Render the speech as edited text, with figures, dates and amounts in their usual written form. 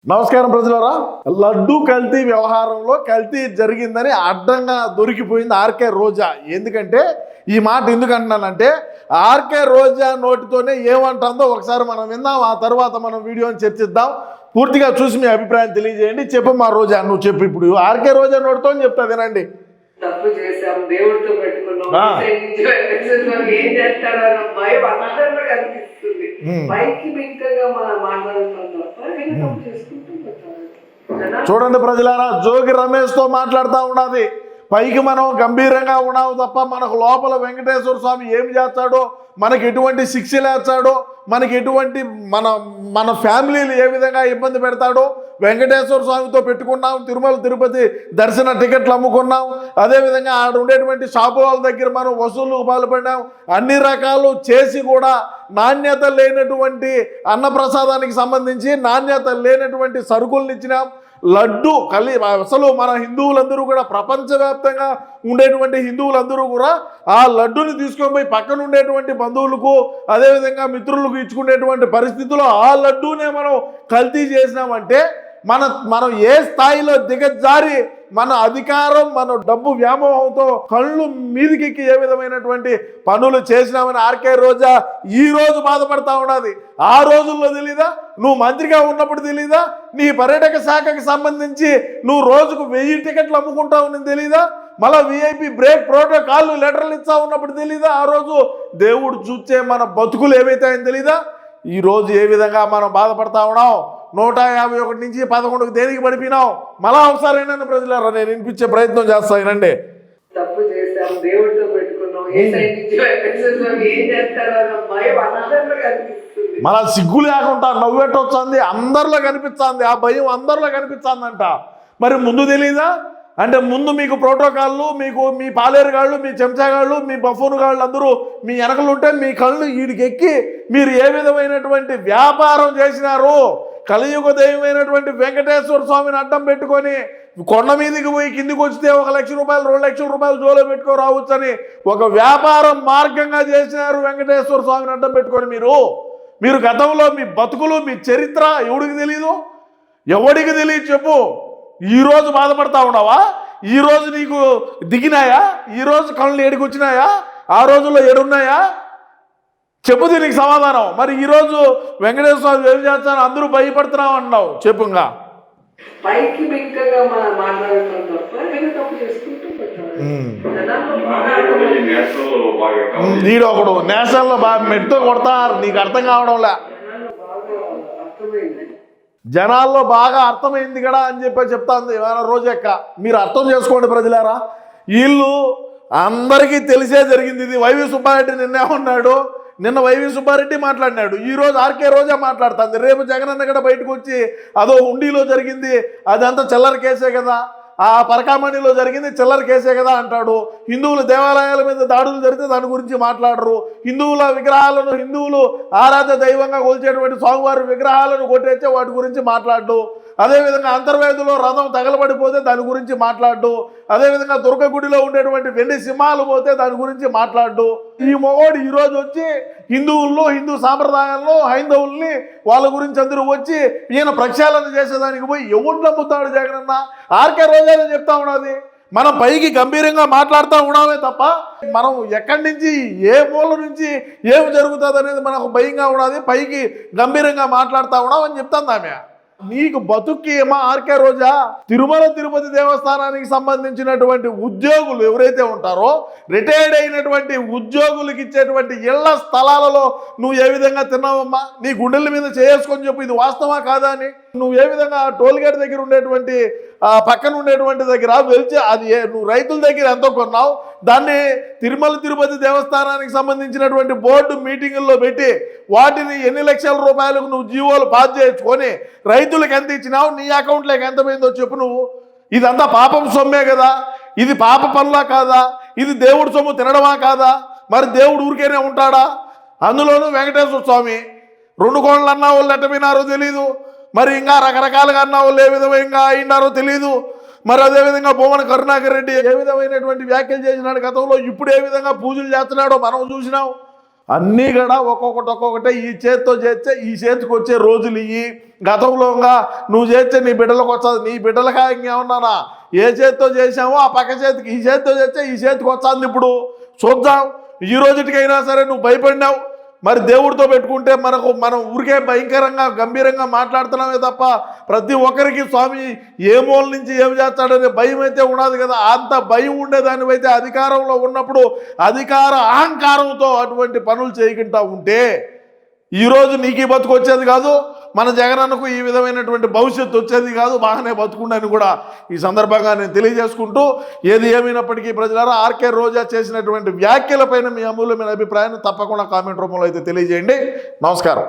నమస్కారం ప్రజలారా. లడ్డు కల్తీ వ్యవహారంలో కల్తీ జరిగిందని అడ్డంగా దొరికిపోయింది ఆర్కే రోజా. ఎందుకంటే ఈ మాట ఎందుకు అంటున్నానంటే ఆర్కే రోజా నోటితోనే ఏమంటుందో ఒకసారి మనం విందాం. ఆ తర్వాత మనం వీడియోని చర్చిద్దాం. పూర్తిగా చూసి మీ అభిప్రాయం తెలియజేయండి. చెప్పు మా రోజా, నువ్వు చెప్పు. ఇప్పుడు ఆర్కే రోజా నోటితో చెప్తా వినండి. తప్పు చేశాం, దేవుడితో పెట్టుకున్నాం, ఏం చేస్తాడో అన్న భయం అందరిలో కనిపిస్తుంది. పైకి మింకగా మనం మాట్లాడుతాం తప్ప నేను తప్పు చేసుకుంటూ పోతాను. చూడండి ప్రజలారా, జోగి రమేష్తో మాట్లాడుతూ ఉన్నది. పైకి మనం గంభీరంగా ఉన్నాము తప్ప మనకు లోపల వెంకటేశ్వర స్వామి ఏం చేస్తాడో, మనకి ఎటువంటి శిక్షలు వేస్తాడో, మనకి ఎటువంటి మన ఫ్యామిలీలు ఏ విధంగా ఇబ్బంది పెడతాడో, వెంకటేశ్వర స్వామితో పెట్టుకున్నాం, తిరుమల తిరుపతి దర్శన టికెట్లు అమ్ముకున్నాం, అదేవిధంగా ఆడ ఉండేటువంటి షాపుల దగ్గర మనం వసూళ్లకు పాల్పడినాం. అన్ని రకాలు చేసి కూడా నాణ్యత లేనటువంటి అన్నప్రసాదానికి సంబంధించి నాణ్యత లేనటువంటి సరుకులను ఇచ్చినాం. లడ్డు అసలు మన హిందువులందరూ కూడా, ప్రపంచవ్యాప్తంగా ఉండేటువంటి హిందువులందరూ కూడా ఆ లడ్డుని తీసుకొని పోయి పక్కన ఉండేటువంటి బంధువులకు అదేవిధంగా మిత్రులకు ఇచ్చుకునేటువంటి పరిస్థితుల్లో ఆ లడ్డూనే మనం కల్తీ చేసినామంటే మనం ఏ స్థాయిలో దిగజారి మన అధికారం, మన డబ్బు వ్యామోహంతో కళ్ళు మీదికెక్కి ఏ విధమైనటువంటి పనులు చేసినామని ఆర్కే రోజా ఈ రోజు బాధపడతా ఉన్నది. ఆ రోజుల్లో తెలీదా? నువ్వు మంత్రిగా ఉన్నప్పుడు తెలీదా? నీ పర్యాటక శాఖకి సంబంధించి నువ్వు రోజుకు 1000 టికెట్లు అమ్ముకుంటావు అని తెలీదా? మళ్ళీ VIP బ్రేక్ ప్రోటోకాల్ లెటర్లు ఇస్తా ఉన్నప్పుడు తెలీదా? ఆ రోజు దేవుడు చూచే మన బతుకులు ఏమైతాయని తెలీదా? ఈరోజు ఏ విధంగా మనం బాధపడతా ఉన్నాం. 151 నుంచి 11కు దేనికి పడిపోయినావు? మళ్ళా ఒకసారి ప్రజలారా నేను వినిపించే ప్రయత్నం చేస్తానండి. తప్పు చేశాం, దేవుడితో పెట్టుకున్నాం, ఏం చేస్తాడో అన్న భయం అందరిలో కనిపిస్తుంది. మళ్ళా సిగ్గు లేకుండా నవ్వెట్టొచ్చింది, అందరిలో కనిపిస్తుంది. ఆ భయం అందరిలో కనిపిస్తుందంట. మరి ముందు తెలీదా? అంటే ముందు మీకు ప్రోటోకాళ్ళు, మీకు మీ పాలేరుగాళ్ళు, మీ చెంచాగాళ్ళు, మీ బఫూనుగాళ్ళు అందరూ మీ వెనకలు ఉంటే మీ కళ్ళు వీడికి ఎక్కి మీరు ఏ విధమైనటువంటి వ్యాపారం చేసినారు? కలియుగ దైవమైనటువంటి వెంకటేశ్వర స్వామిని అడ్డం పెట్టుకొని కొండ మీదకి పోయి కిందికి వస్తే 1 లక్ష రూపాయలు 2 లక్షల రూపాయలు జోలో పెట్టుకో రావచ్చని ఒక వ్యాపారం మార్గంగా చేసినారు. వెంకటేశ్వర స్వామిని అడ్డం పెట్టుకొని మీరు గతంలో మీ బతుకులు, మీ చరిత్ర ఎవడికి తెలీదు? ఎవడికి తెలియదు చెప్పు. ఈరోజు బాధపడతా ఉన్నావా? ఈరోజు నీకు దిగినాయా? ఈరోజు కళ్ళు ఏడికి వచ్చినాయా? ఆ రోజుల్లో ఏడున్నాయా? చెప్పు దీనికి సమాధానం. మరి ఈరోజు వెంకటేశ్వర స్వామి ఏం చేస్తాను అందరూ భయపడుతున్నావు అంటున్నావు. చెప్పుగా పైకి మింకగా మనం మాట్లాడుతాం తప్ప నేను తప్పు చేసుకుంటూ నీడు ఒకడు నేషనల్లో బాగా మెట్టుతో కొడతారు. నీకు అర్థం కావడంలే. జనాల్లో బాగా అర్థమైంది కదా అని చెప్తాంది రోజెక్క. మీరు అర్థం చేసుకోండి ప్రజలారా. వీళ్ళు అందరికీ తెలిసే జరిగింది ఇది. వైవి సుబ్బారెడ్డి నిన్నేమన్నాడు? నిన్న వైవి సుబ్బారెడ్డి మాట్లాడినాడు, ఈరోజు ఆర్కే రోజా మాట్లాడుతుంది. రేపు జగనన్న కూడా బయటకు వచ్చి అదో ఉండిలో జరిగింది, అదంతా చిల్లర కేసే కదా, ఆ పరకామణిలో జరిగింది చిల్లర కేసే కదా అంటాడు. హిందువుల దేవాలయాల మీద దాడులు జరిగితే దాని గురించి మాట్లాడరు. హిందువుల విగ్రహాలను, హిందువులు ఆరాధ్య దైవంగా కొలిచేటువంటి స్వామివారి విగ్రహాలను కొట్టేస్తే వాటి గురించి మాట్లాడు. అదేవిధంగా అంతర్వేదిలో రథం తగలబడిపోతే దాని గురించి మాట్లాడు. అదేవిధంగా దుర్గగుడిలో ఉండేటువంటి వెండి సింహాలు పోతే దాని గురించి మాట్లాడు. ఈ మొగోడు ఈరోజు వచ్చి హిందువుల్లో, హిందూ సాంప్రదాయాల్లో హైందవుల్ని వాళ్ళ గురించి అందరూ వచ్చి ఈయన ప్రక్షాళన చేసేదానికి పోయి ఎవరు నమ్ముతాడు జగనన్న? ఆర్కే రోజానే చెప్తా ఉన్నది. మనం పైకి గంభీరంగా మాట్లాడుతూ ఉన్నామే తప్ప మనం ఎక్కడి నుంచి ఏ మూల నుంచి ఏమి జరుగుతుంది అనేది మనకు భయంగా ఉన్నది. పైకి గంభీరంగా మాట్లాడుతూ ఉన్నాం అని చెప్తాను ఆమె. నీకు బతుక్కి ఏమా ఆర్కే రోజా? తిరుమల తిరుపతి దేవస్థానానికి సంబంధించినటువంటి ఉద్యోగులు ఎవరైతే ఉంటారో, రిటైర్డ్ అయినటువంటి ఉద్యోగులకు ఇచ్చేటువంటి ఇళ్ల స్థలాలలో నువ్వు ఏ విధంగా తిన్నావమ్మా? నీ గుండెల మీద చేసుకొని చెప్పు, ఇది వాస్తవా కాదా అని. నువ్వు ఏ విధంగా టోల్గేట్ దగ్గర ఉండేటువంటి పక్కన ఉండేటువంటి దగ్గర వెళ్చి అది నువ్వు రైతుల దగ్గర ఎంతో కొన్నావు, దాన్ని తిరుమల తిరుపతి దేవస్థానానికి సంబంధించినటువంటి బోర్డు మీటింగుల్లో పెట్టి వాటిని ఎన్ని లక్షల రూపాయలకు నువ్వు జీవోలు పాస్ చేసుకొని రైతులకు ఎంత ఇచ్చినావు, నీ అకౌంట్లోకి ఎంత పోయిందో చెప్పు నువ్వు. ఇదంతా పాపం సొమ్మే కదా? ఇది పాప పనులా కాదా? ఇది దేవుడి సొమ్ము తినడమా కాదా? మరి దేవుడు ఊరికేనే ఉంటాడా? అందులోనూ వెంకటేశ్వర స్వామి 2 కోళ్ళు అన్నా వాళ్ళు ఎట్టపోయినారో తెలీదు. మరి ఇంకా రకరకాలుగా అన్న వాళ్ళు ఏ విధంగా అయినారో తెలీదు. మరి అదేవిధంగా భువన కరుణాకర్ రెడ్డి ఏ విధమైనటువంటి వ్యాఖ్యలు చేసినాడు గతంలో, ఇప్పుడు ఏ విధంగా పూజలు చేస్తున్నాడో మనం చూసినాం. అన్నీ కూడా ఒక్కొక్కటే ఈ చేతితో చేస్తే ఈ చేతికి వచ్చే రోజులు ఇవి. గతంలోగా నువ్వు చేస్తే నీ బిడ్డలకు వచ్చాది, నీ బిడ్డలకా ఇంకేమన్నానా? ఏ చేతితో చేసామో ఆ పక్క చేతికి, ఈ చేతితో చేస్తే ఈ చేతికి వచ్చాది. ఇప్పుడు చూద్దాం. ఈ రోజుటికైనా సరే నువ్వు భయపడినావు, మరి దేవుడితో పెట్టుకుంటే మనం ఊరికే భయంకరంగా గంభీరంగా మాట్లాడుతున్నామే తప్ప ప్రతి ఒక్కరికి స్వామి ఏ మూల నుంచి ఏమి చేస్తాడనే భయం అయితే ఉండదు కదా. అంత భయం ఉండేదానివైతే అధికారంలో ఉన్నప్పుడు అధికార అహంకారంతో అటువంటి పనులు చేయకుండా ఉంటే ఈరోజు నీకు బతుకు వచ్చేది కాదు, మన జగనన్నకు ఈ విధమైనటువంటి భవిష్యత్తు వచ్చేది కాదు. బాగానే బతుకుండని కూడా ఈ సందర్భంగా నేను తెలియజేసుకుంటూ, ఏది ఏమైనప్పటికీ ప్రజలారా ఆర్కే రోజా చేసినటువంటి వ్యాఖ్యలపైన మీ అమూల్యమైన అభిప్రాయాన్ని తప్పకుండా కామెంట్ రూపంలో అయితే తెలియజేయండి. నమస్కారం.